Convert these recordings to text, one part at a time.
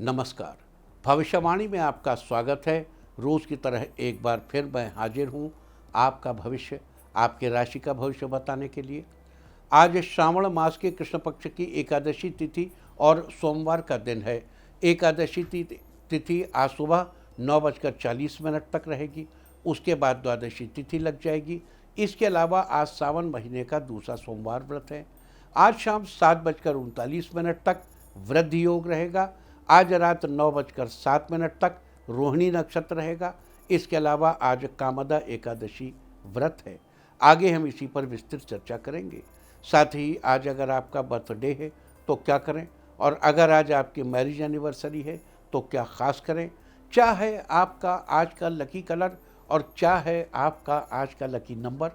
नमस्कार। भविष्यवाणी में आपका स्वागत है। रोज़ की तरह एक बार फिर मैं हाजिर हूँ आपका भविष्य, आपके राशि का भविष्य बताने के लिए। आज श्रावण मास के कृष्ण पक्ष की एकादशी तिथि और सोमवार का दिन है। एकादशी तिथि आज सुबह 9:40 तक रहेगी। उसके बाद द्वादशी तिथि लग जाएगी। इसके अलावा आज सावन महीने का दूसरा सोमवार व्रत है। आज शाम 7:39 तक वृद्धि योग रहेगा। आज रात 9:07 तक रोहिणी नक्षत्र रहेगा। इसके अलावा आज कामदा एकादशी व्रत है। आगे हम इसी पर विस्तृत चर्चा करेंगे। साथ ही आज अगर आपका बर्थडे है तो क्या करें, और अगर आज आपकी मैरिज एनिवर्सरी है तो क्या खास करें, क्या है आपका आज का लकी कलर और क्या है आपका आज का लकी नंबर।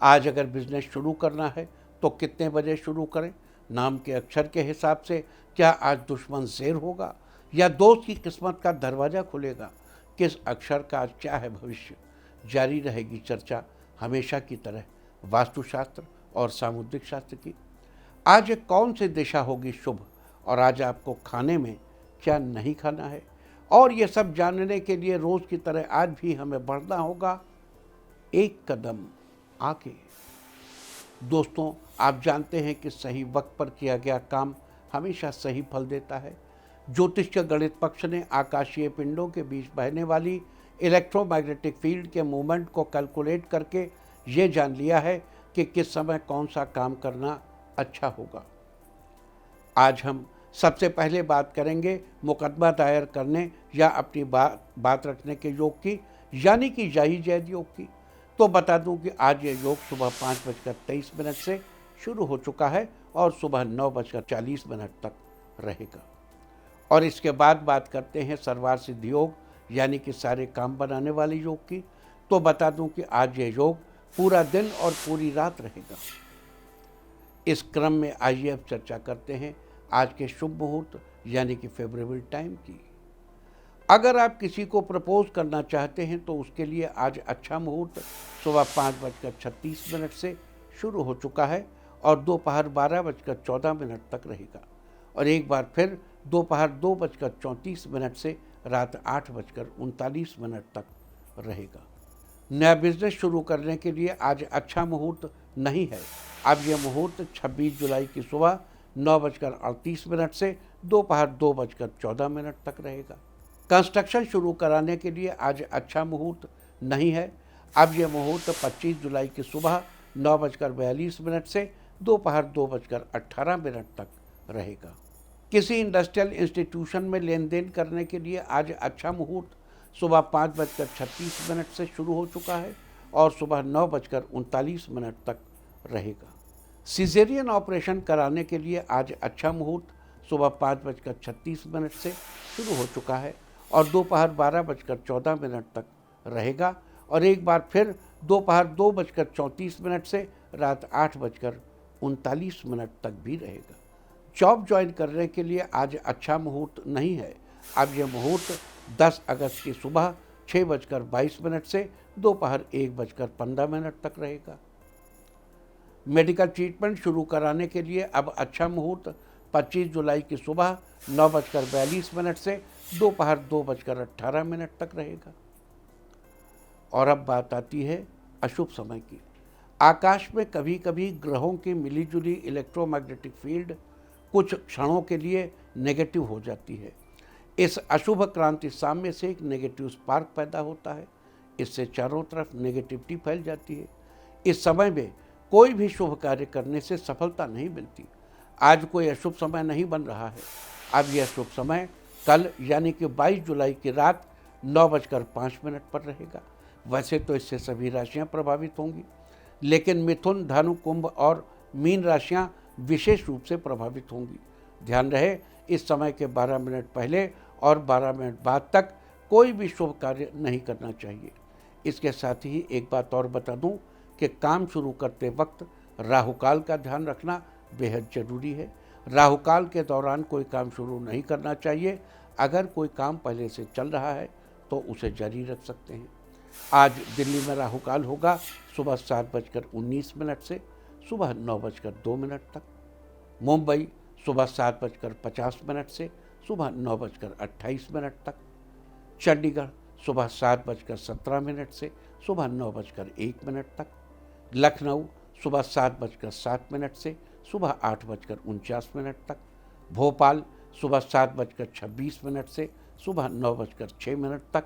आज अगर बिजनेस शुरू करना है तो कितने बजे शुरू करें, नाम के अक्षर के हिसाब से क्या आज दुश्मन शेर होगा या दोस्त की किस्मत का दरवाज़ा खुलेगा, किस अक्षर का आज क्या है भविष्य। जारी रहेगी चर्चा हमेशा की तरह वास्तुशास्त्र और सामुद्रिक शास्त्र की। आज कौन सी दिशा होगी शुभ और आज आपको खाने में क्या नहीं खाना है, और ये सब जानने के लिए रोज़ की तरह आज भी हमें बढ़ना होगा एक कदम आगे। दोस्तों, आप जानते हैं कि सही वक्त पर किया गया काम हमेशा सही फल देता है। ज्योतिष के गणित पक्ष ने आकाशीय पिंडों के बीच बहने वाली इलेक्ट्रोमैग्नेटिक फील्ड के मूवमेंट को कैलकुलेट करके ये जान लिया है कि किस समय कौन सा काम करना अच्छा होगा। आज हम सबसे पहले बात करेंगे मुकदमा दायर करने या अपनी बात रखने के योग की, यानी कि जाही जैद योग की। तो बता दूं कि आज ये योग सुबह 5:23 से शुरू हो चुका है और सुबह 9:40 तक रहेगा। और इसके बाद बात करते हैं सर्वार्थ सिद्धि योग, यानी कि सारे काम बनाने वाले योग की। तो बता दूं कि आज ये योग पूरा दिन और पूरी रात रहेगा। इस क्रम में आइए अब चर्चा करते हैं आज के शुभ मुहूर्त यानी कि फेवरेबल टाइम की। अगर आप किसी को प्रपोज करना चाहते हैं तो उसके लिए आज अच्छा मुहूर्त सुबह 5:36 से शुरू हो चुका है और दोपहर 12:14 तक रहेगा, और एक बार फिर दोपहर 2:34 से रात 8:39 तक रहेगा। नया बिजनेस शुरू करने के लिए आज अच्छा मुहूर्त नहीं है। अब यह मुहूर्त 26 जुलाई की सुबह 9:38 से दोपहर 2:14 तक रहेगा। कंस्ट्रक्शन शुरू कराने के लिए आज अच्छा मुहूर्त नहीं है। अब यह मुहूर्त 25 जुलाई की सुबह 9:42 से दोपहर 2:18 तक रहेगा। किसी इंडस्ट्रियल इंस्टीट्यूशन में लेन देन करने के लिए आज अच्छा मुहूर्त सुबह 5:36 से शुरू हो चुका है और सुबह 9:39 तक रहेगा। सिजेरियन ऑपरेशन कराने के लिए आज अच्छा मुहूर्त सुबह 5:36 से शुरू हो चुका है और दोपहर 12:14 तक रहेगा, और एक बार फिर दोपहर 2:34 से रात 8:39 तक भी रहेगा। जॉब ज्वाइन करने के लिए आज अच्छा मुहूर्त नहीं है। अब यह मुहूर्त 10 अगस्त की सुबह 6:22 से दोपहर 1:15 तक रहेगा। मेडिकल ट्रीटमेंट शुरू कराने के लिए अब अच्छा मुहूर्त 25 जुलाई की सुबह 9:42 से दोपहर 2:18 तक रहेगा। और अब बात आती है अशुभ समय की। आकाश में कभी कभी ग्रहों की मिलीजुली इलेक्ट्रोमैग्नेटिक फील्ड कुछ क्षणों के लिए नेगेटिव हो जाती है। इस अशुभ क्रांति साम्य से एक नेगेटिव स्पार्क पैदा होता है। इससे चारों तरफ नेगेटिविटी फैल जाती है। इस समय में कोई भी शुभ कार्य करने से सफलता नहीं मिलती। आज कोई अशुभ समय नहीं बन रहा है। अब यह शुभ समय कल यानी कि 22 जुलाई की रात 9:05 पर रहेगा। वैसे तो इससे सभी राशियां प्रभावित होंगी, लेकिन मिथुन, धनु, कुंभ और मीन राशियां विशेष रूप से प्रभावित होंगी। ध्यान रहे, इस समय के 12 मिनट पहले और 12 मिनट बाद तक कोई भी शुभ कार्य नहीं करना चाहिए। इसके साथ ही एक बात और बता दूं कि काम शुरू करते वक्त राहुकाल का ध्यान रखना बेहद जरूरी है। राहुकाल के दौरान कोई काम शुरू नहीं करना चाहिए। अगर कोई काम पहले से चल रहा है तो उसे जारी रख सकते हैं। आज दिल्ली में राहुकाल होगा सुबह 7:19 से सुबह 9:02 तक। मुंबई सुबह 7:50 से सुबह 9:28 तक, चंडीगढ़ सुबह 7:17 से सुबह 9:01 तक, लखनऊ सुबह 7:07 से सुबह 8:49 तक, भोपाल सुबह 7:26 से सुबह 9:06 तक,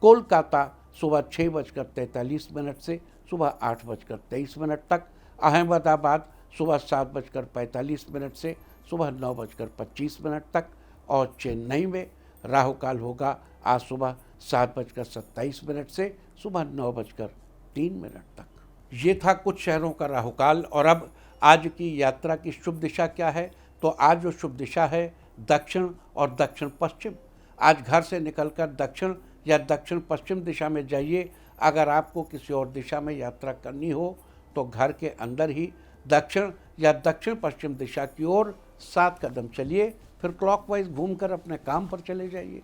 कोलकाता सुबह 6:43 से सुबह 8:23 तक, अहमदाबाद सुबह 7:45 से सुबह 9:25 तक और चेन्नई में राहु काल होगा आज सुबह 7:27 से सुबह 9:03 तक। ये था कुछ शहरों का राहु काल। और अब आज की यात्रा की शुभ दिशा क्या है, तो आज जो शुभ दिशा है दक्षिण और दक्षिण पश्चिम। आज घर से निकलकर दक्षिण या दक्षिण पश्चिम दिशा में जाइए। अगर आपको किसी और दिशा में यात्रा करनी हो तो घर के अंदर ही दक्षिण या दक्षिण पश्चिम दिशा की ओर 7 कदम चलिए, फिर क्लॉकवाइज घूमकर अपने काम पर चले जाइए।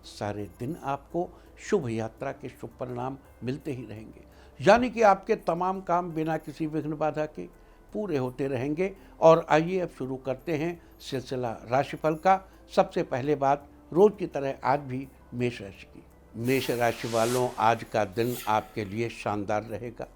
सारे दिन आपको शुभ यात्रा के शुभ परिणाम मिलते ही रहेंगे, यानी कि आपके तमाम काम बिना किसी विघ्न बाधा के पूरे होते रहेंगे। और आइए अब शुरू करते हैं सिलसिला राशिफल का। सबसे पहले बात रोज की तरह आज भी मेष राशि की। मेष राशि वालों, आज का दिन आपके लिए शानदार रहेगा।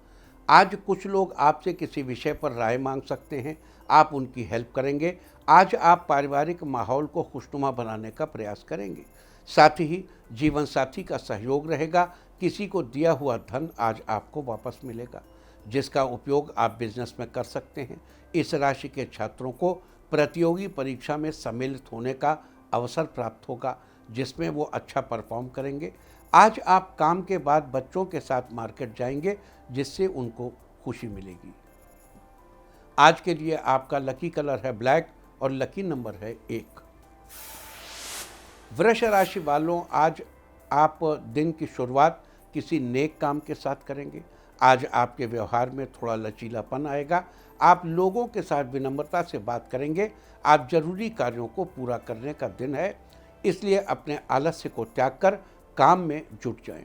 आज कुछ लोग आपसे किसी विषय पर राय मांग सकते हैं, आप उनकी हेल्प करेंगे। आज आप पारिवारिक माहौल को खुशनुमा बनाने का प्रयास करेंगे। साथ ही जीवन साथी का सहयोग रहेगा। किसी को दिया हुआ धन आज आपको वापस मिलेगा, जिसका उपयोग आप बिजनेस में कर सकते हैं। इस राशि के छात्रों को प्रतियोगी परीक्षा में सम्मिलित होने का अवसर प्राप्त होगा, जिसमें वो अच्छा परफॉर्म करेंगे। आज आप काम के बाद बच्चों के साथ मार्केट जाएंगे, जिससे उनको खुशी मिलेगी। आज के लिए आपका लकी कलर है ब्लैक और लकी नंबर है 1। वृष राशि वालों, आज आप दिन की शुरुआत किसी नेक काम के साथ करेंगे। आज आपके व्यवहार में थोड़ा लचीलापन आएगा। आप लोगों के साथ विनम्रता से बात करेंगे। आप जरूरी कार्यों को पूरा करने का दिन है, इसलिए अपने आलस्य को त्याग कर काम में जुट जाएं।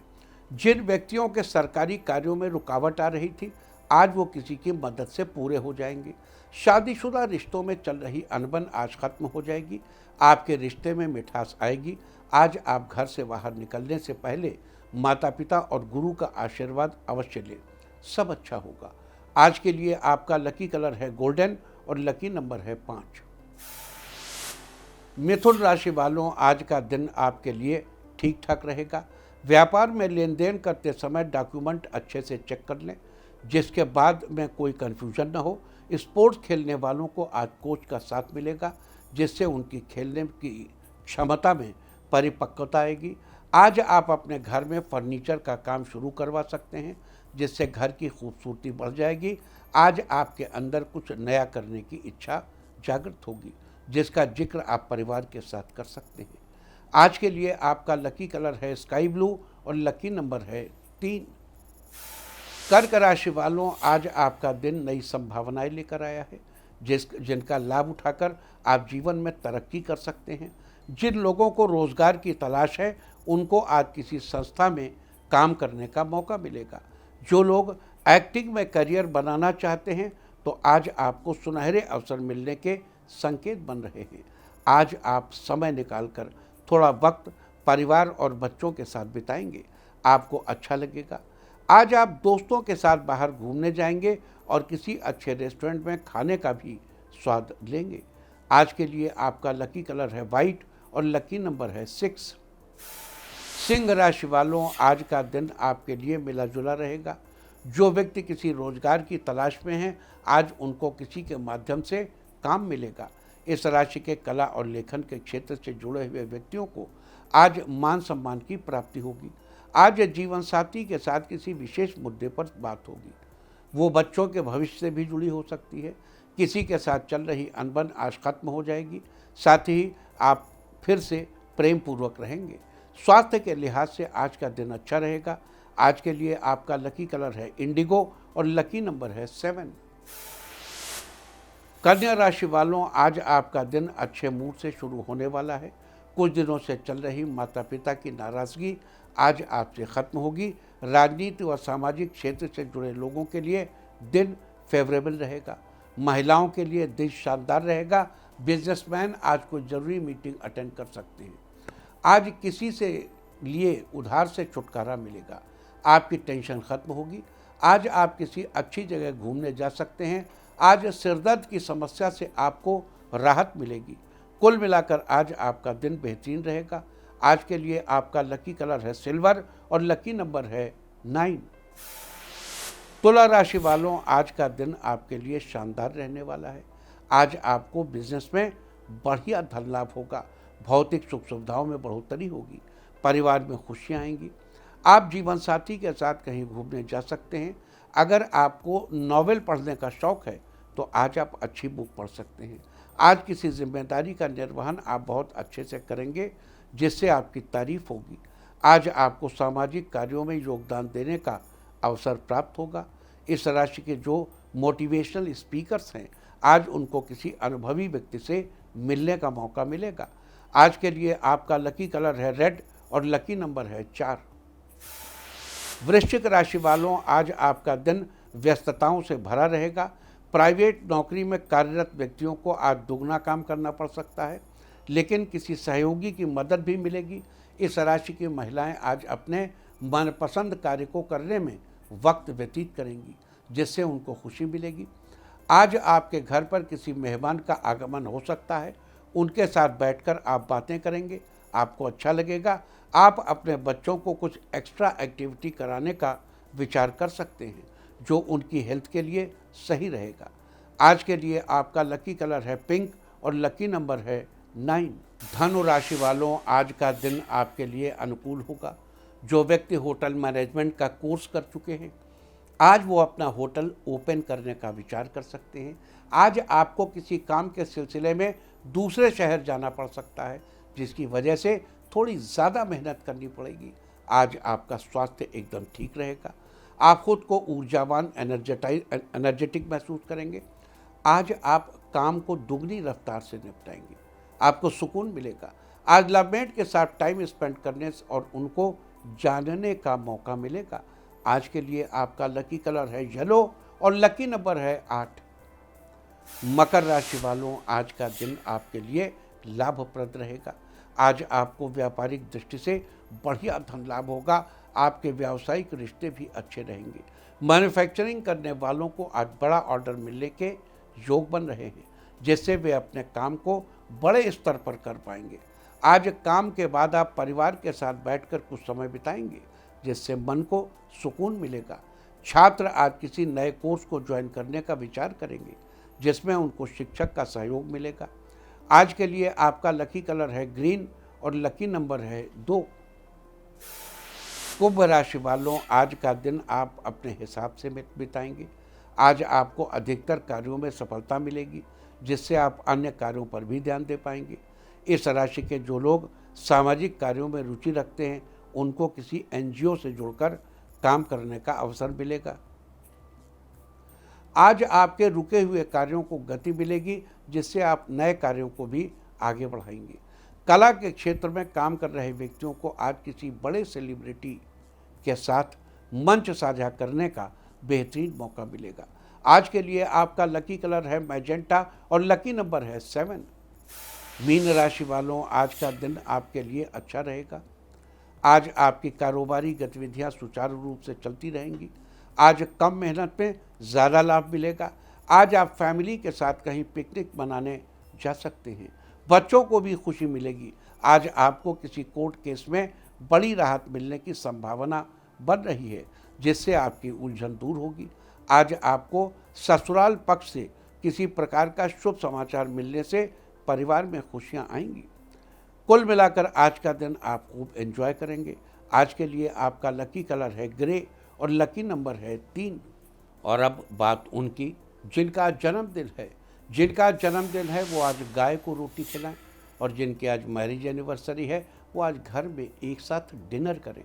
जिन व्यक्तियों के सरकारी कार्यों में रुकावट आ रही थी, आज वो किसी की मदद से पूरे हो जाएंगे। शादीशुदा रिश्तों में चल रही अनबन आज खत्म हो जाएगी। आपके रिश्ते में मिठास आएगी। आज आप घर से बाहर निकलने से पहले माता पिता और गुरु का आशीर्वाद अवश्य लें, सब अच्छा होगा। आज के लिए आपका लकी कलर है गोल्डन और लकी नंबर है 5। मिथुन राशि वालों, आज का दिन आपके लिए ठीक ठाक रहेगा। व्यापार में लेन देन करते समय डॉक्यूमेंट अच्छे से चेक कर लें, जिसके बाद में कोई कन्फ्यूजन न हो। स्पोर्ट्स खेलने वालों को आज कोच का साथ मिलेगा, जिससे उनकी खेलने की क्षमता में परिपक्वता आएगी। आज आप अपने घर में फर्नीचर का काम शुरू करवा सकते हैं, जिससे घर की खूबसूरती बढ़ जाएगी। आज आपके अंदर कुछ नया करने की इच्छा जागृत होगी, जिसका जिक्र आप परिवार के साथ कर सकते हैं। आज के लिए आपका लकी कलर है स्काई ब्लू और लकी नंबर है 3। कर्क राशि वालों, आज आपका दिन नई संभावनाएं लेकर आया है, जिनका लाभ उठाकर आप जीवन में तरक्की कर सकते हैं। जिन लोगों को रोजगार की तलाश है, उनको आज किसी संस्था में काम करने का मौका मिलेगा। जो लोग एक्टिंग में करियर बनाना चाहते हैं, तो आज आपको सुनहरे अवसर मिलने के संकेत बन रहे हैं। आज आप समय निकालकर थोड़ा वक्त परिवार और बच्चों के साथ बिताएंगे, आपको अच्छा लगेगा। आज आप दोस्तों के साथ बाहर घूमने जाएंगे और किसी अच्छे रेस्टोरेंट में खाने का भी स्वाद लेंगे। आज के लिए आपका लकी कलर है वाइट और लकी नंबर है 6। सिंह राशि वालों, आज का दिन आपके लिए मिला जुला रहेगा। जो व्यक्ति किसी रोजगार की तलाश में हैं, आज उनको किसी के माध्यम से काम मिलेगा। इस राशि के कला और लेखन के क्षेत्र से जुड़े हुए व्यक्तियों को आज मान सम्मान की प्राप्ति होगी। आज जीवन साथी के साथ किसी विशेष मुद्दे पर बात होगी, वो बच्चों के भविष्य से भी जुड़ी हो सकती है। किसी के साथ चल रही अनबन आज खत्म हो जाएगी। साथ ही आप फिर से प्रेम पूर्वक रहेंगे। स्वास्थ्य के लिहाज से आज का दिन अच्छा रहेगा। आज के लिए आपका लकी कलर है इंडिगो और लकी नंबर है 7। कन्या राशि वालों, आज आपका दिन अच्छे मूड से शुरू होने वाला है। कुछ दिनों से चल रही माता पिता की नाराज़गी आज आपसे खत्म होगी। राजनीति व सामाजिक क्षेत्र से जुड़े लोगों के लिए दिन फेवरेबल रहेगा। महिलाओं के लिए दिन शानदार रहेगा। बिजनेसमैन आज कोई ज़रूरी मीटिंग अटेंड कर सकते हैं। आज किसी से लिए उधार से छुटकारा मिलेगा। आपकी टेंशन खत्म होगी। आज आप किसी अच्छी जगह घूमने जा सकते हैं। आज सिरदर्द की समस्या से आपको राहत मिलेगी। कुल मिलाकर आज आपका दिन बेहतरीन रहेगा। आज के लिए आपका लकी कलर है सिल्वर और लकी नंबर है 9। तुला राशि वालों, आज का दिन आपके लिए शानदार रहने वाला है। आज आपको बिजनेस में बढ़िया धन लाभ होगा। भौतिक सुख सुविधाओं में बढ़ोतरी होगी। परिवार में खुशियाँ आएंगी। आप जीवन साथी के साथ कहीं घूमने जा सकते हैं। अगर आपको नॉवेल पढ़ने का शौक़ है तो आज आप अच्छी बुक पढ़ सकते हैं। आज किसी जिम्मेदारी का निर्वहन आप बहुत अच्छे से करेंगे, जिससे आपकी तारीफ होगी। आज आपको सामाजिक कार्यों में योगदान देने का अवसर प्राप्त होगा। इस राशि के जो मोटिवेशनल स्पीकर्स हैं, आज उनको किसी अनुभवी व्यक्ति से मिलने का मौका मिलेगा। आज के लिए आपका लकी कलर है रेड और लकी नंबर है 4। वृश्चिक राशि वालों, आज आपका दिन व्यस्तताओं से भरा रहेगा। प्राइवेट नौकरी में कार्यरत व्यक्तियों को आज दुगना काम करना पड़ सकता है, लेकिन किसी सहयोगी की मदद भी मिलेगी। इस राशि की महिलाएं आज अपने मनपसंद कार्य को करने में वक्त व्यतीत करेंगी, जिससे उनको खुशी मिलेगी। आज आपके घर पर किसी मेहमान का आगमन हो सकता है। उनके साथ बैठकर आप बातें करेंगे, आपको अच्छा लगेगा। आप अपने बच्चों को कुछ एक्स्ट्रा एक्टिविटी कराने का विचार कर सकते हैं, जो उनकी हेल्थ के लिए सही रहेगा। आज के लिए आपका लकी कलर है पिंक और लकी नंबर है 9। धनु राशि वालों, आज का दिन आपके लिए अनुकूल होगा। जो व्यक्ति होटल मैनेजमेंट का कोर्स कर चुके हैं, आज वो अपना होटल ओपन करने का विचार कर सकते हैं। आज आपको किसी काम के सिलसिले में दूसरे शहर जाना पड़ सकता है, जिसकी वजह से थोड़ी ज़्यादा मेहनत करनी पड़ेगी। आज आपका स्वास्थ्य एकदम ठीक रहेगा। आप खुद को ऊर्जावान एनर्जेटिक महसूस करेंगे। आज आप काम को दुगनी रफ्तार से निपटाएंगे। आपको सुकून मिलेगा। आज लवमेट के साथ टाइम स्पेंड करने और उनको जानने का मौका मिलेगा। आज के लिए आपका लकी कलर है येलो और लकी नंबर है 8। मकर राशि वालों, आज का दिन आपके लिए लाभप्रद रहेगा। आज आपको व्यापारिक दृष्टि से बढ़िया धन लाभ होगा। आपके व्यावसायिक रिश्ते भी अच्छे रहेंगे। मैन्युफैक्चरिंग करने वालों को आज बड़ा ऑर्डर मिलने के योग बन रहे हैं, जिससे वे अपने काम को बड़े स्तर पर कर पाएंगे। आज काम के बाद आप परिवार के साथ बैठकर कुछ समय बिताएंगे, जिससे मन को सुकून मिलेगा। छात्र आज किसी नए कोर्स को ज्वाइन करने का विचार करेंगे, जिसमें उनको शिक्षक का सहयोग मिलेगा। आज के लिए आपका लकी कलर है ग्रीन और लकी नंबर है 2। कुंभ राशि वालों, आज का दिन आप अपने हिसाब से बिताएंगे। आज आपको अधिकतर कार्यों में सफलता मिलेगी, जिससे आप अन्य कार्यों पर भी ध्यान दे पाएंगे। इस राशि के जो लोग सामाजिक कार्यों में रुचि रखते हैं, उनको किसी एनजीओ से जुड़कर काम करने का अवसर मिलेगा। आज आपके रुके हुए कार्यों को गति मिलेगी, जिससे आप नए कार्यों को भी आगे बढ़ाएंगे। कला के क्षेत्र में काम कर रहे व्यक्तियों को आज किसी बड़े सेलिब्रिटी के साथ मंच साझा करने का बेहतरीन मौका मिलेगा। आज के लिए आपका लकी कलर है मैजेंटा और लकी नंबर है 7। मीन राशि वालों, आज का दिन आपके लिए अच्छा रहेगा। आज आपकी कारोबारी गतिविधियां सुचारू रूप से चलती रहेंगी। आज कम मेहनत में ज़्यादा लाभ मिलेगा। आज आप फैमिली के साथ कहीं पिकनिक मनाने जा सकते हैं। बच्चों को भी खुशी मिलेगी। आज आपको किसी कोर्ट केस में बड़ी राहत मिलने की संभावना बन रही है, जिससे आपकी उलझन दूर होगी। आज आपको ससुराल पक्ष से किसी प्रकार का शुभ समाचार मिलने से परिवार में खुशियां आएंगी। कुल मिलाकर आज का दिन आप खूब एंजॉय करेंगे। आज के लिए आपका लकी कलर है ग्रे और लकी नंबर है 3। और अब बात उनकी जिनका जन्मदिन है। जिनका जन्मदिन है वो आज गाय को रोटी खिलाएं, और जिनकी आज मैरिज एनिवर्सरी है वो आज घर में एक साथ डिनर करें,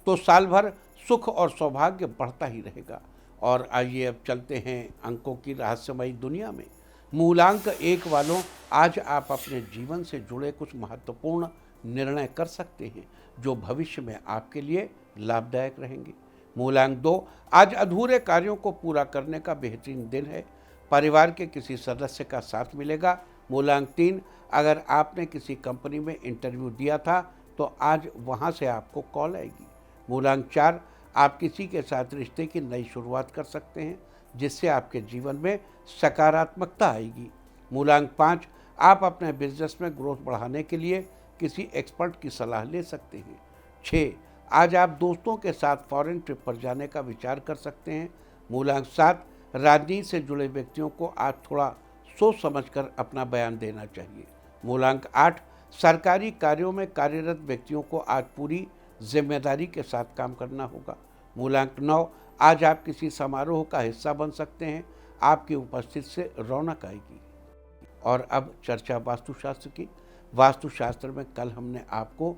तो साल भर सुख और सौभाग्य बढ़ता ही रहेगा। और आइए अब चलते हैं अंकों की रहस्यमयी दुनिया में। मूलांक 1 वालों, आज आप अपने जीवन से जुड़े कुछ महत्वपूर्ण निर्णय कर सकते हैं, जो भविष्य में आपके लिए लाभदायक रहेंगे। मूलांक 2, आज अधूरे कार्यों को पूरा करने का बेहतरीन दिन है। परिवार के किसी सदस्य का साथ मिलेगा, मूलांक 3, अगर आपने किसी कंपनी में इंटरव्यू दिया था तो आज वहां से आपको कॉल आएगी। मूलांक 4, आप किसी के साथ रिश्ते की नई शुरुआत कर सकते हैं जिससे आपके जीवन में सकारात्मकता आएगी। मूलांक 5, आप अपने बिजनेस में ग्रोथ बढ़ाने के लिए किसी एक्सपर्ट की सलाह ले सकते हैं। 6, आज आप दोस्तों के साथ फॉरेन ट्रिप पर जाने का विचार कर सकते हैं। मूलांक 7, राजनीति से जुड़े व्यक्तियों को आज थोड़ा सोच समझकर अपना बयान देना चाहिए। मूलांक 8, सरकारी कार्यों में कार्यरत व्यक्तियों को आज पूरी जिम्मेदारी के साथ काम करना होगा। मूलांक 9, आज आप किसी समारोह का हिस्सा बन सकते हैं, आपकी उपस्थिति से रौनक आएगी। और अब चर्चा वास्तुशास्त्र की। वास्तुशास्त्र में कल हमने आपको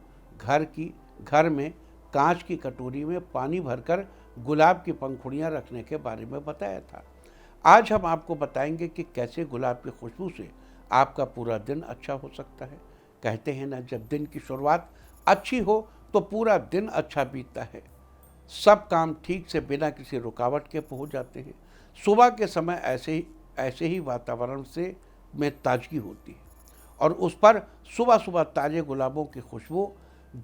घर में कांच की कटोरी में पानी भरकर गुलाब की पंखुड़ियाँ रखने के बारे में बताया था। आज हम आपको बताएंगे कि कैसे गुलाब की खुशबू से आपका पूरा दिन अच्छा हो सकता है। कहते हैं ना, जब दिन की शुरुआत अच्छी हो तो पूरा दिन अच्छा बीतता है। सब काम ठीक से बिना किसी रुकावट के हो जाते हैं। सुबह के समय ऐसे ही वातावरण में ताजगी होती है और उस पर सुबह सुबह ताजे गुलाबों की खुशबू,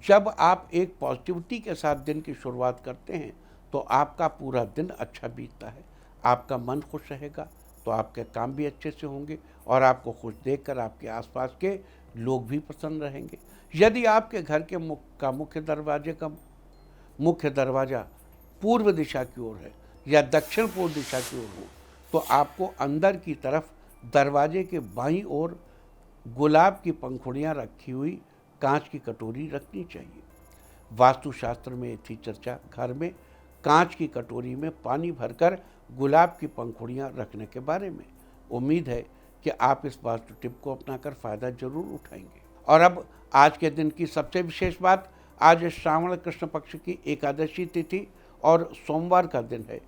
जब आप एक पॉजिटिविटी के साथ दिन की शुरुआत करते हैं तो आपका पूरा दिन अच्छा बीतता है। आपका मन खुश रहेगा तो आपके काम भी अच्छे से होंगे और आपको खुश देखकर आपके आसपास के लोग भी प्रसन्न रहेंगे। यदि आपके घर के मुख्य दरवाज़ा पूर्व दिशा की ओर है या दक्षिण पूर्व दिशा की ओर हो तो आपको अंदर की तरफ दरवाजे के बाईं ओर गुलाब की पंखुड़ियाँ रखी हुई कांच की कटोरी रखनी चाहिए। वास्तुशास्त्र में थी चर्चा घर में कांच की कटोरी में पानी भरकर गुलाब की पंखुड़ियाँ रखने के बारे में। उम्मीद है कि आप इस वास्तु टिप को अपनाकर फ़ायदा जरूर उठाएंगे। और अब आज के दिन की सबसे विशेष बात, आज श्रावण कृष्ण पक्ष की एकादशी तिथि और सोमवार का दिन है।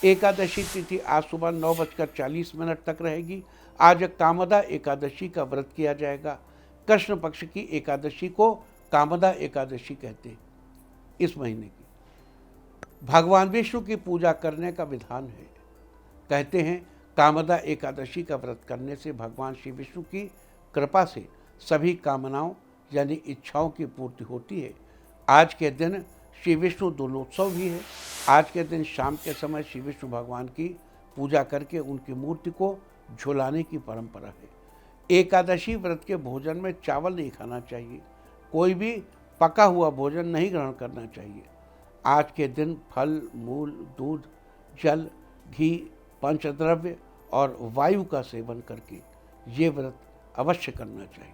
एकादशी तिथि आज सुबह 9:40 तक रहेगी। आज कामदा एकादशी का व्रत किया जाएगा। कृष्ण पक्ष की एकादशी को कामदा एकादशी कहते हैं। इस महीने की भगवान विष्णु की पूजा करने का विधान है। कहते हैं कामदा एकादशी का व्रत करने से भगवान श्री विष्णु की कृपा से सभी कामनाओं यानी इच्छाओं की पूर्ति होती है। आज के दिन श्री विष्णु दोलोत्सव भी है। आज के दिन शाम के समय श्री विष्णु भगवान की पूजा करके उनकी मूर्ति को झुलाने की परंपरा है। एकादशी व्रत के भोजन में चावल नहीं खाना चाहिए, कोई भी पका हुआ भोजन नहीं ग्रहण करना चाहिए। आज के दिन फल, मूल, दूध, जल, घी, पंचद्रव्य और वायु का सेवन करके ये व्रत अवश्य करना चाहिए।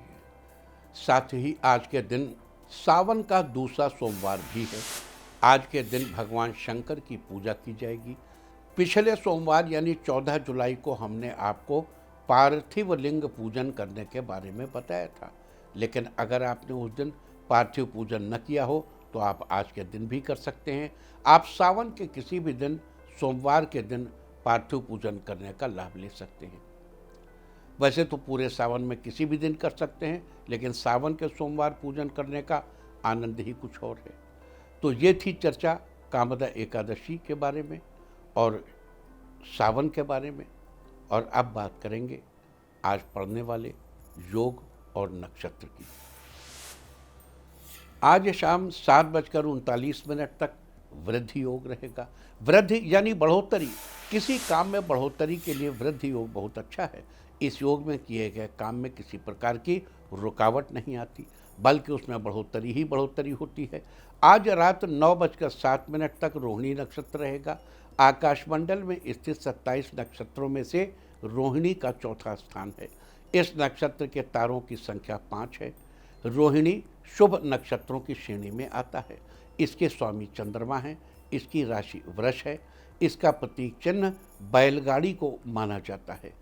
साथ ही आज के दिन सावन का दूसरा सोमवार भी है। आज के दिन भगवान शंकर की पूजा की जाएगी। पिछले सोमवार यानी 14 जुलाई को हमने आपको पार्थिव लिंग पूजन करने के बारे में बताया था, लेकिन अगर आपने उस दिन पार्थिव पूजन न किया हो तो आप आज के दिन भी कर सकते हैं। आप सावन के किसी भी दिन, सोमवार के दिन पार्थिव पूजन करने का लाभ ले सकते हैं। वैसे तो पूरे सावन में किसी भी दिन कर सकते हैं, लेकिन सावन के सोमवार पूजन करने का आनंद ही कुछ और है। तो ये थी चर्चा कामदा एकादशी के बारे में और सावन के बारे में। और अब बात करेंगे आज पढ़ने वाले योग और नक्षत्र की। आज शाम 7:39 तक वृद्धि योग रहेगा। वृद्धि यानी बढ़ोतरी, किसी काम में बढ़ोतरी के लिए वृद्धि योग बहुत अच्छा है। इस योग में किए गए काम में किसी प्रकार की रुकावट नहीं आती, बल्कि उसमें बढ़ोतरी ही बढ़ोतरी होती है। आज रात 9:07 तक रोहिणी नक्षत्र रहेगा। आकाशमंडल में स्थित 27 नक्षत्रों में से रोहिणी का चौथा स्थान है। इस नक्षत्र के तारों की संख्या 5 है। रोहिणी शुभ नक्षत्रों की श्रेणी में आता है। इसके स्वामी चंद्रमा हैं। इसकी राशि वृष है। इसका प्रतीक चिन्ह बैलगाड़ी को माना जाता है।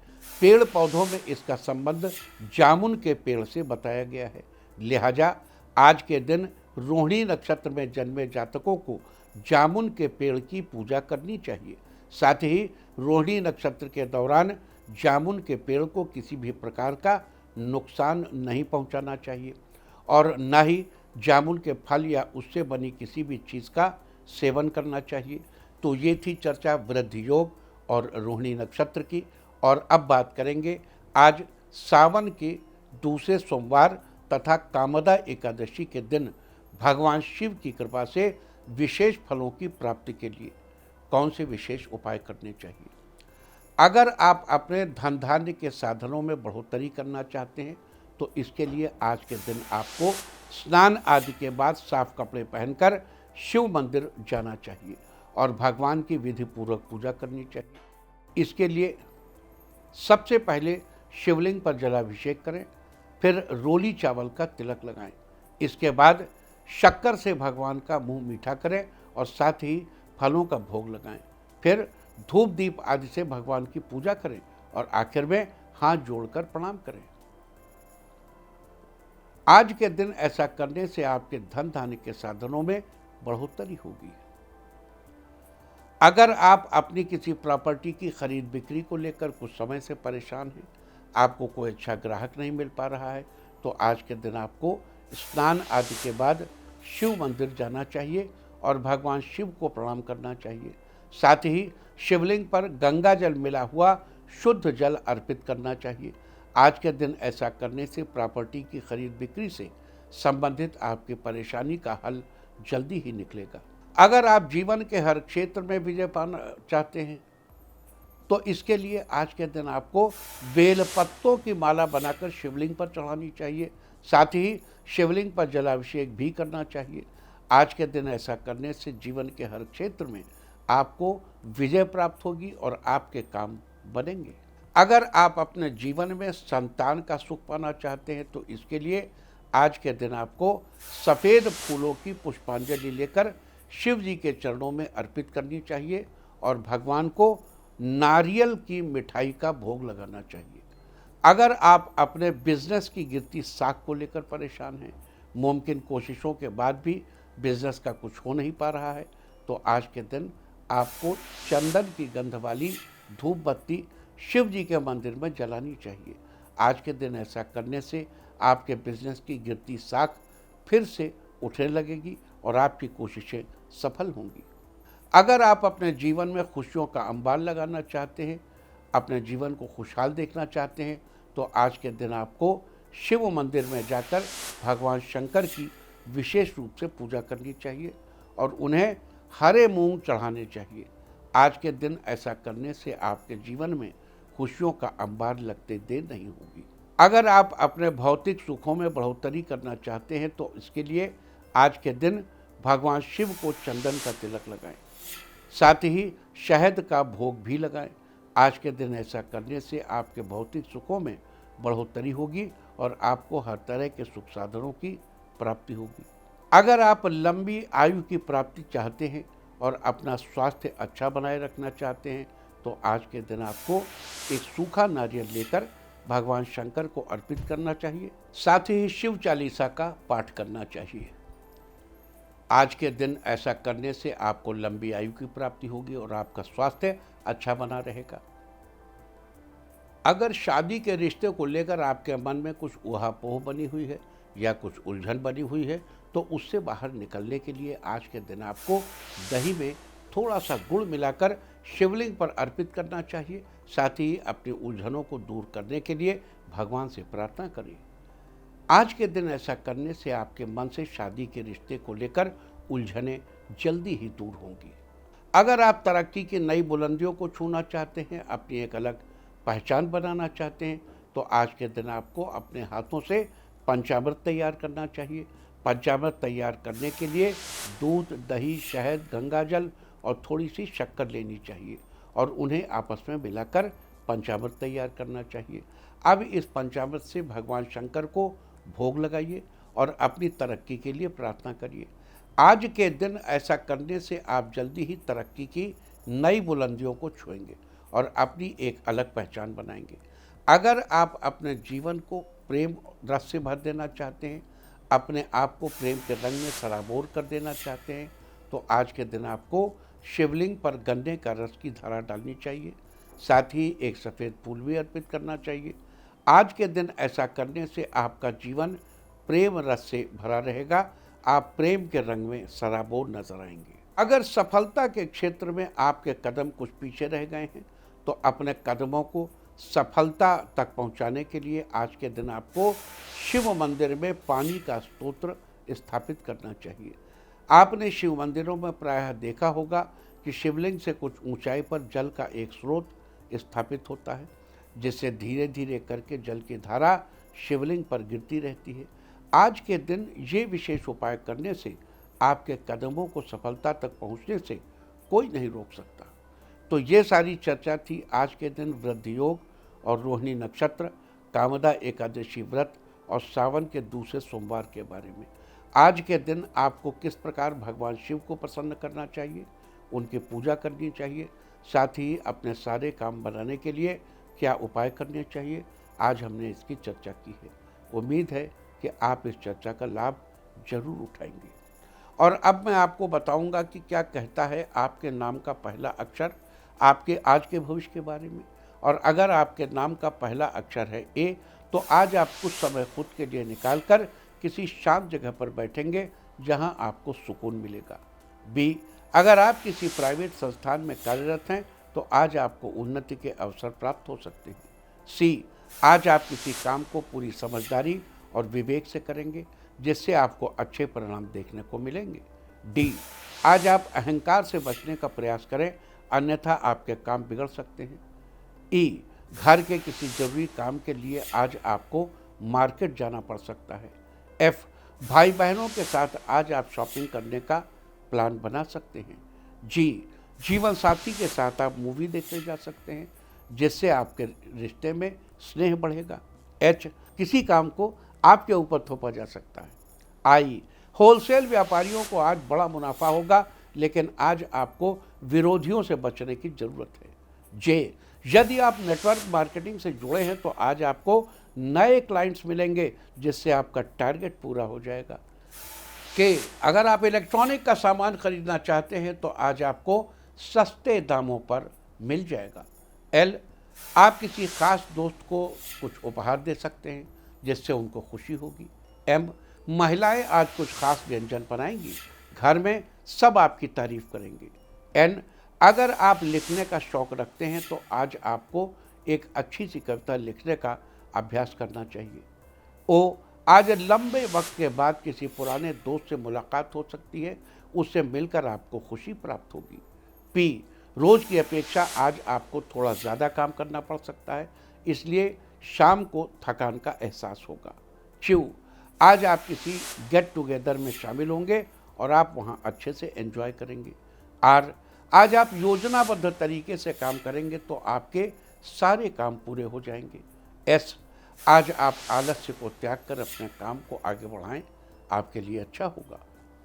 पेड़ पौधों में इसका संबंध जामुन के पेड़ से बताया गया है। लिहाजा आज के दिन रोहिणी नक्षत्र में जन्मे जातकों को जामुन के पेड़ की पूजा करनी चाहिए। साथ ही रोहिणी नक्षत्र के दौरान जामुन के पेड़ को किसी भी प्रकार का नुकसान नहीं पहुंचाना चाहिए और न ही जामुन के फल या उससे बनी किसी भी चीज़ का सेवन करना चाहिए। तो ये थी चर्चा वृद्धि योग और रोहिणी नक्षत्र की। और अब बात करेंगे आज सावन के दूसरे सोमवार तथा कामदा एकादशी के दिन भगवान शिव की कृपा से विशेष फलों की प्राप्ति के लिए कौन से विशेष उपाय करने चाहिए? अगर आप अपने धन धान्य के साधनों में बढ़ोतरी करना चाहते हैं तो इसके लिए आज के दिन आपको स्नान आदि के बाद साफ कपड़े पहनकर शिव मंदिर जाना चाहिए और भगवान की विधि पूर्वक पूजा करनी चाहिए। इसके लिए सबसे पहले शिवलिंग पर जलाभिषेक करें, फिर रोली चावल का तिलक लगाएं। इसके बाद शक्कर से भगवान का मुंह मीठा करें और साथ ही फलों का भोग लगाएं। फिर धूप दीप आदि से भगवान की पूजा करें और आखिर में हाथ जोड़कर प्रणाम करें। आज के दिन ऐसा करने से आपके धन धान्य के साधनों में बढ़ोतरी होगी। अगर आप अपनी किसी प्रॉपर्टी की खरीद बिक्री को लेकर कुछ समय से परेशान हैं, आपको कोई अच्छा ग्राहक नहीं मिल पा रहा है, तो आज के दिन आपको स्नान आदि के बाद शिव मंदिर जाना चाहिए और भगवान शिव को प्रणाम करना चाहिए। साथ ही शिवलिंग पर गंगा जल मिला हुआ शुद्ध जल अर्पित करना चाहिए। आज के दिन ऐसा करने से प्रॉपर्टी की खरीद बिक्री से संबंधित आपकी परेशानी का हल जल्दी ही निकलेगा। अगर आप जीवन के हर क्षेत्र में विजय पाना चाहते हैं तो इसके लिए आज के दिन आपको बेल पत्तों की माला बनाकर शिवलिंग पर चढ़ानी चाहिए। साथ ही शिवलिंग पर जलाभिषेक भी करना चाहिए। आज के दिन ऐसा करने से जीवन के हर क्षेत्र में आपको विजय प्राप्त होगी और आपके काम बनेंगे। अगर आप अपने जीवन में संतान का सुख पाना चाहते हैं तो इसके लिए आज के दिन आपको सफ़ेद फूलों की पुष्पांजलि लेकर शिव जी के चरणों में अर्पित करनी चाहिए और भगवान को नारियल की मिठाई का भोग लगाना चाहिए। अगर आप अपने बिजनेस की गिरती साख को लेकर परेशान हैं, मुमकिन कोशिशों के बाद भी बिजनेस का कुछ हो नहीं पा रहा है, तो आज के दिन आपको चंदन की गंध वाली धूप बत्ती शिव जी के मंदिर में जलानी चाहिए। आज के दिन ऐसा करने से आपके बिजनेस की गिरती साख फिर से उठने लगेगी और आपकी कोशिशें सफल होंगी। अगर आप अपने जीवन में खुशियों का अंबार लगाना चाहते हैं, अपने जीवन को खुशहाल देखना चाहते हैं, तो आज के दिन आपको शिव मंदिर में जाकर भगवान शंकर की विशेष रूप से पूजा करनी चाहिए और उन्हें हरे मूंग चढ़ाने चाहिए। आज के दिन ऐसा करने से आपके जीवन में खुशियों का अंबार लगते देर नहीं होगी। अगर आप अपने भौतिक सुखों में बढ़ोतरी करना चाहते हैं तो इसके लिए आज के दिन भगवान शिव को चंदन का तिलक लगाएं, साथ ही शहद का भोग भी लगाएं। आज के दिन ऐसा करने से आपके भौतिक सुखों में बढ़ोतरी होगी और आपको हर तरह के सुख साधनों की प्राप्ति होगी। अगर आप लंबी आयु की प्राप्ति चाहते हैं और अपना स्वास्थ्य अच्छा बनाए रखना चाहते हैं तो आज के दिन आपको एक सूखा नारियल लेकर भगवान शंकर को अर्पित करना चाहिए। साथ ही शिव चालीसा का पाठ करना चाहिए। आज के दिन ऐसा करने से आपको लंबी आयु की प्राप्ति होगी और आपका स्वास्थ्य अच्छा बना रहेगा। अगर शादी के रिश्ते को लेकर आपके मन में कुछ ऊहापोह बनी हुई है या कुछ उलझन बनी हुई है तो उससे बाहर निकलने के लिए आज के दिन आपको दही में थोड़ा सा गुड़ मिलाकर शिवलिंग पर अर्पित करना चाहिए। साथ ही अपनी उलझनों को दूर करने के लिए भगवान से प्रार्थना करें। आज के दिन ऐसा करने से आपके मन से शादी के रिश्ते को लेकर उलझनें जल्दी ही दूर होंगी। अगर आप तरक्की की नई बुलंदियों को छूना चाहते हैं, अपनी एक अलग पहचान बनाना चाहते हैं, तो आज के दिन आपको अपने हाथों से पंचामृत तैयार करना चाहिए। पंचामृत तैयार करने के लिए दूध, दही, शहद, गंगाजल और थोड़ी सी शक्कर लेनी चाहिए और उन्हें आपस में मिलाकर पंचामृत तैयार करना चाहिए। अब इस पंचामृत से भगवान शंकर को भोग लगाइए और अपनी तरक्की के लिए प्रार्थना करिए। आज के दिन ऐसा करने से आप जल्दी ही तरक्की की नई बुलंदियों को छुएंगे और अपनी एक अलग पहचान बनाएंगे। अगर आप अपने जीवन को प्रेम रस से भर देना चाहते हैं, अपने आप को प्रेम के रंग में सराबोर कर देना चाहते हैं, तो आज के दिन आपको शिवलिंग पर गन्ने का रस की धारा डालनी चाहिए। साथ ही एक सफ़ेद फूल भी अर्पित करना चाहिए। आज के दिन ऐसा करने से आपका जीवन प्रेम रस से भरा रहेगा। आप प्रेम के रंग में सराबोर नजर आएंगे। अगर सफलता के क्षेत्र में आपके कदम कुछ पीछे रह गए हैं तो अपने कदमों को सफलता तक पहुंचाने के लिए आज के दिन आपको शिव मंदिर में पानी का स्तोत्र स्थापित करना चाहिए। आपने शिव मंदिरों में प्रायः देखा होगा कि शिवलिंग से कुछ ऊंचाई पर जल का एक स्रोत स्थापित होता है, जिससे धीरे धीरे करके जल की धारा शिवलिंग पर गिरती रहती है। आज के दिन ये विशेष उपाय करने से आपके कदमों को सफलता तक पहुंचने से कोई नहीं रोक सकता। तो ये सारी चर्चा थी आज के दिन वृद्धि योग और रोहिणी नक्षत्र, कामदा एकादशी व्रत और सावन के दूसरे सोमवार के बारे में। आज के दिन आपको किस प्रकार भगवान शिव को प्रसन्न करना चाहिए, उनकी पूजा करनी चाहिए, साथ ही अपने सारे काम बनाने के लिए क्या उपाय करने चाहिए, आज हमने इसकी चर्चा की है। उम्मीद है कि आप इस चर्चा का लाभ जरूर उठाएंगे। और अब मैं आपको बताऊंगा कि क्या कहता है आपके नाम का पहला अक्षर आपके आज के भविष्य के बारे में। और अगर आपके नाम का पहला अक्षर है ए, तो आज आप कुछ समय खुद के लिए निकालकर किसी शांत जगह पर बैठेंगे जहां आपको सुकून मिलेगा। बी, अगर आप किसी प्राइवेट संस्थान में कार्यरत हैं तो आज आपको उन्नति के अवसर प्राप्त हो सकते हैं। सी, आज आप किसी काम को पूरी समझदारी और विवेक से करेंगे, जिससे आपको अच्छे परिणाम देखने को मिलेंगे। डी, आज आप अहंकार से बचने का प्रयास करें, अन्यथा आपके काम बिगड़ सकते हैं। ई, घर के किसी जरूरी काम के लिए आज आपको मार्केट जाना पड़ सकता है। एफ, भाई बहनों के साथ आज आप शॉपिंग करने का प्लान बना सकते हैं। जी, जीवन साथी के साथ आप मूवी देखने जा सकते हैं, जिससे आपके रिश्ते में स्नेह बढ़ेगा। एच, किसी काम को आपके ऊपर थोपा जा सकता है। आई, होलसेल व्यापारियों को आज बड़ा मुनाफा होगा, लेकिन आज आपको विरोधियों से बचने की जरूरत है। जे, यदि आप नेटवर्क मार्केटिंग से जुड़े हैं तो आज आपको नए क्लाइंट्स मिलेंगे, जिससे आपका टारगेट पूरा हो जाएगा। के, अगर आप इलेक्ट्रॉनिक का सामान खरीदना चाहते हैं तो आज आपको सस्ते दामों पर मिल जाएगा। एल, आप किसी खास दोस्त को कुछ उपहार दे सकते हैं, जिससे उनको खुशी होगी। एम, महिलाएं आज कुछ खास व्यंजन बनाएंगी, घर में सब आपकी तारीफ करेंगे। एन, अगर आप लिखने का शौक रखते हैं तो आज आपको एक अच्छी सी कविता लिखने का अभ्यास करना चाहिए। ओ, आज लंबे वक्त के बाद किसी पुराने दोस्त से मुलाकात हो सकती है, उससे मिलकर आपको खुशी प्राप्त होगी। पी, रोज की अपेक्षा आज आपको थोड़ा ज़्यादा काम करना पड़ सकता है, इसलिए शाम को थकान का एहसास होगा। क्यू, आज आप किसी गेट टुगेदर में शामिल होंगे और आप वहां अच्छे से एंजॉय करेंगे। आर, आज आप योजनाबद्ध तरीके से काम करेंगे तो आपके सारे काम पूरे हो जाएंगे। एस, आज आप आलस्य को त्याग कर अपने काम को आगे बढ़ाएं, आपके लिए अच्छा होगा।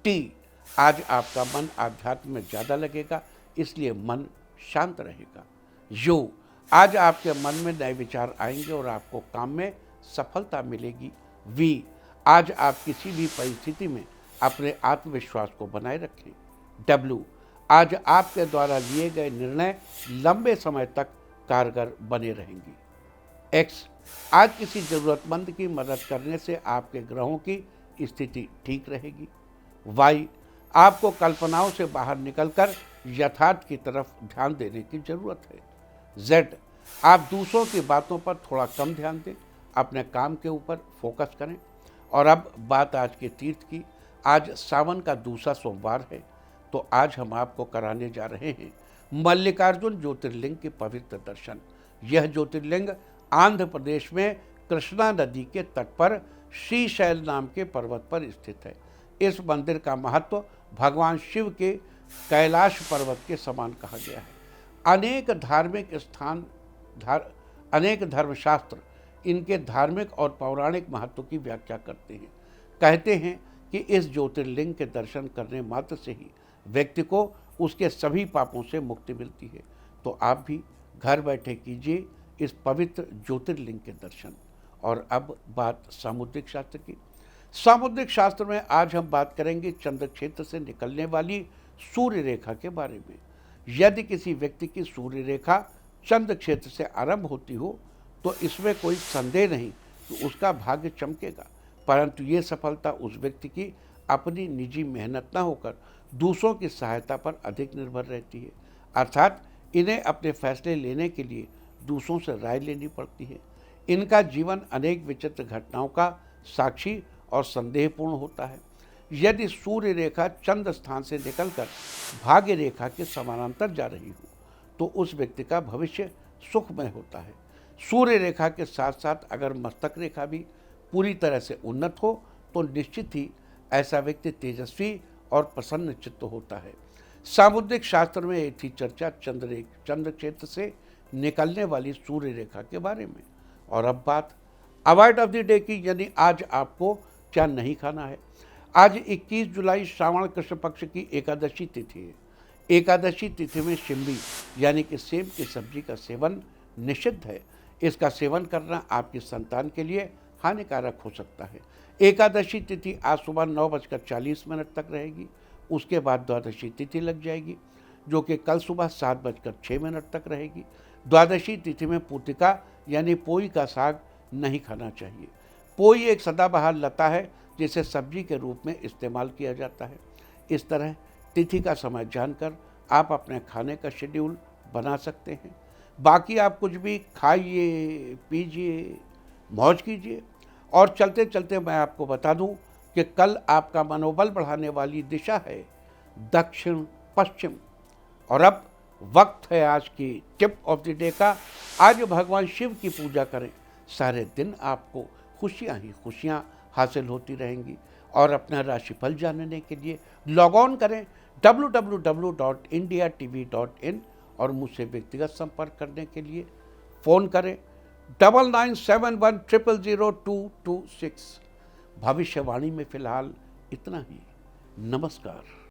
टी, आज आपका मन आध्यात्म में ज़्यादा लगेगा, इसलिए मन शांत रहेगा। यू, आज आपके मन में नए विचार आएंगे और आपको काम में सफलता मिलेगी। वी, आज आप किसी भी परिस्थिति में अपने आत्मविश्वास को बनाए रखें। डब्ल्यू, आज आपके द्वारा लिए गए निर्णय लंबे समय तक कारगर बने रहेंगी। एक्स, आज किसी ज़रूरतमंद की मदद करने से आपके ग्रहों की स्थिति ठीक रहेगी। वाई, आपको कल्पनाओं से बाहर निकलकर यथार्थ की तरफ ध्यान देने की ज़रूरत है। जेड, आप दूसरों की बातों पर थोड़ा कम ध्यान दें, अपने काम के ऊपर फोकस करें। और अब बात आज के तीर्थ की। आज सावन का दूसरा सोमवार है, तो आज हम आपको कराने जा रहे हैं मल्लिकार्जुन ज्योतिर्लिंग के पवित्र दर्शन। यह ज्योतिर्लिंग आंध्र प्रदेश में कृष्णा नदी के तट पर श्रीशैल नाम के पर्वत पर स्थित है। इस मंदिर का महत्व भगवान शिव के कैलाश पर्वत के समान कहा गया है। अनेक धार्मिक स्थान अनेक धर्मशास्त्र इनके धार्मिक और पौराणिक महत्व की व्याख्या करते हैं। कहते हैं कि इस ज्योतिर्लिंग के दर्शन करने मात्र से ही व्यक्ति को उसके सभी पापों से मुक्ति मिलती है। तो आप भी घर बैठे कीजिए इस पवित्र ज्योतिर्लिंग के दर्शन। और अब बात सामुद्रिक शास्त्र की। सामुद्रिक शास्त्र में आज हम बात करेंगे चंद्र क्षेत्र से निकलने वाली सूर्य रेखा के बारे में। यदि किसी व्यक्ति की सूर्य रेखा चंद्र क्षेत्र से आरंभ होती हो तो इसमें कोई संदेह नहीं कि उसका भाग्य चमकेगा, परंतु ये सफलता उस व्यक्ति की अपनी निजी मेहनत न होकर दूसरों की सहायता पर अधिक निर्भर रहती है। अर्थात इन्हें अपने फैसले लेने के लिए दूसरों से राय लेनी पड़ती है। इनका जीवन अनेक विचित्र घटनाओं का साक्षी और संदेहपूर्ण होता है। यदि सूर्य रेखा चंद्र स्थान से निकलकर भाग्य रेखा के समानांतर जा रही हो तो उस व्यक्ति का भविष्य सुखमय होता है। सूर्य रेखा के साथ साथ अगर मस्तक रेखा भी पूरी तरह से उन्नत हो तो निश्चित ही ऐसा व्यक्ति तेजस्वी और प्रसन्न चित्त होता है। सामुद्रिक शास्त्र में एक थी चर्चा चंद्र क्षेत्र से निकलने वाली सूर्य रेखा के बारे में। और अब बात अवॉइड ऑफ द डे की, यानी आज आपको क्या नहीं खाना है। आज 21 जुलाई श्रावण कृष्ण पक्ष की एकादशी तिथि है। एकादशी तिथि में शिम्बी यानी कि सेब की सब्जी का सेवन निषिद्ध है। इसका सेवन करना आपकी संतान के लिए हानिकारक हो सकता है। एकादशी तिथि आज सुबह 9:40 तक रहेगी। उसके बाद द्वादशी तिथि लग जाएगी जो कि कल सुबह 7:06 तक रहेगी। द्वादशी तिथि में पूतिका यानी पोई का साग नहीं खाना चाहिए। पोई एक सदाबहार लता है जिसे सब्जी के रूप में इस्तेमाल किया जाता है। इस तरह तिथि का समय जानकर आप अपने खाने का शेड्यूल बना सकते हैं। बाकी आप कुछ भी खाइए, पीजिए, मौज कीजिए। और चलते चलते मैं आपको बता दूं कि कल आपका मनोबल बढ़ाने वाली दिशा है दक्षिण पश्चिम। और अब वक्त है आज की टिप ऑफ द डे का। आज भगवान शिव की पूजा करें। सारे दिन आपको खुशियां ही खुशियां हासिल होती रहेंगी। और अपना राशिफल जानने के लिए लॉग ऑन करें www.indiatv.in और मुझसे व्यक्तिगत संपर्क करने के लिए फ़ोन करें 9971000226। भविष्यवाणी में फिलहाल इतना ही। नमस्कार।